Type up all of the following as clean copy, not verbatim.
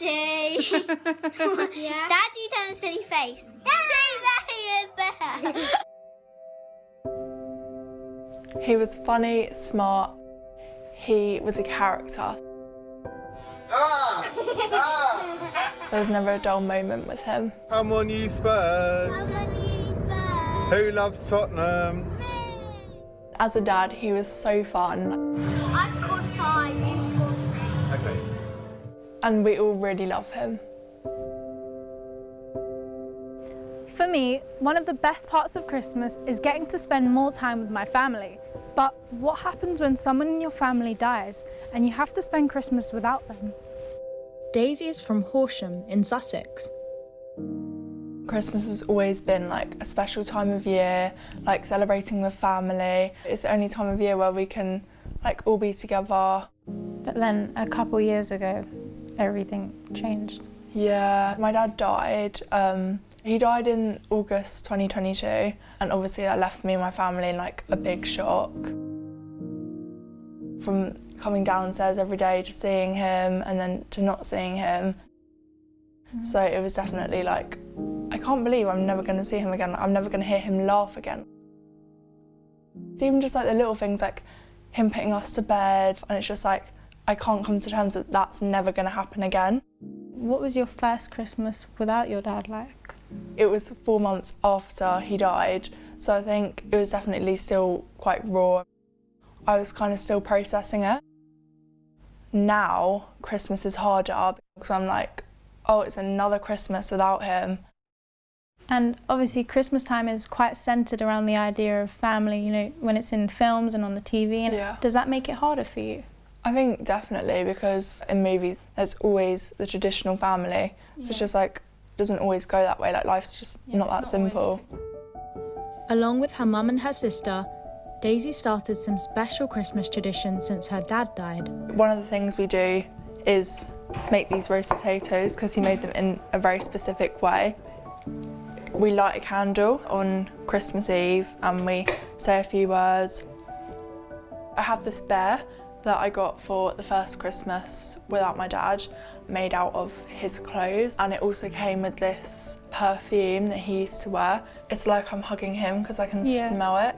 Daddy! Yeah. Daddy done a silly face. See, there he is there. He was funny, smart. He was a character. There was never a dull moment with him. Come on, you Spurs. Who loves Tottenham? As a dad, he was so fun. I've scored 5, you scored 3. Okay. And we all really love him. For me, one of the best parts of Christmas is getting to spend more time with my family. But what happens when someone in your family dies and you have to spend Christmas without them? Daisy is from Horsham in Sussex. Christmas has always been like a special time of year, like celebrating with family. It's the only time of year where we can like all be together. But then a couple years ago, everything changed. Yeah, my dad died. He died in August 2022, and obviously that left me and my family in like a big shock. From coming downstairs every day to seeing him and then to not seeing him. So it was definitely like, I can't believe I'm never going to see him again. I'm never going to hear him laugh again. It's even just like the little things, like him putting us to bed, and it's just like, I can't come to terms that that's never going to happen again. What was your first Christmas without your dad like? It was 4 months after he died, so I think it was definitely still quite raw. I was kind of still processing it. Now, Christmas is harder because I'm like, oh, it's another Christmas without him. And obviously Christmas time is quite centred around the idea of family, you know, when it's in films and on the TV. And Yeah. Does that make it harder for you? I think definitely, because in movies there's always the traditional family, so it's just like, it doesn't always go that way, like life's just not that simple. Along with her mum and her sister, Daisy started some special Christmas traditions since her dad died. One of the things we do is make these roast potatoes because he made them in a very specific way. We light a candle on Christmas Eve and we say a few words. I have this bear that I got for the first Christmas without my dad, made out of his clothes, and it also came with this perfume that he used to wear. It's like I'm hugging him because I can smell it.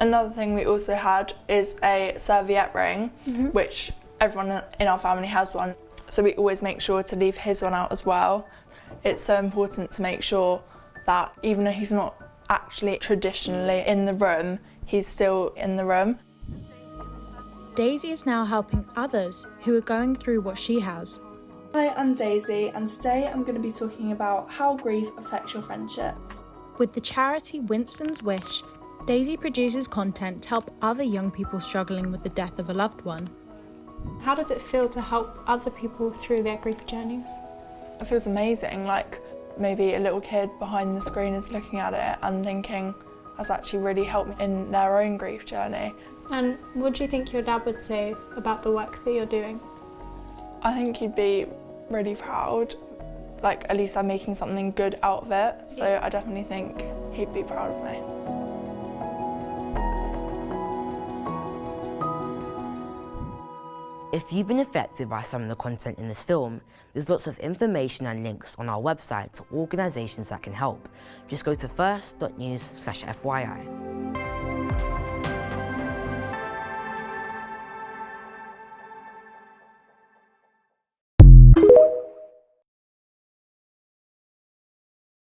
Another thing we also had is a serviette ring, which everyone in our family has one, so we always make sure to leave his one out as well. It's so important to make sure that even though he's not actually traditionally in the room, he's still in the room. Daisy is now helping others who are going through what she has. Hi, I'm Daisy, and today I'm going to be talking about how grief affects your friendships. With the charity Winston's Wish, Daisy produces content to help other young people struggling with the death of a loved one. How does it feel to help other people through their grief journeys? It feels amazing, like maybe a little kid behind the screen is looking at it and thinking, that's actually really helped me in their own grief journey. And what do you think your dad would say about the work that you're doing? I think he'd be really proud, like at least I'm making something good out of it, so I definitely think he'd be proud of me. If you've been affected by some of the content in this film, there's lots of information and links on our website to organisations that can help. Just go to first.news/FYI.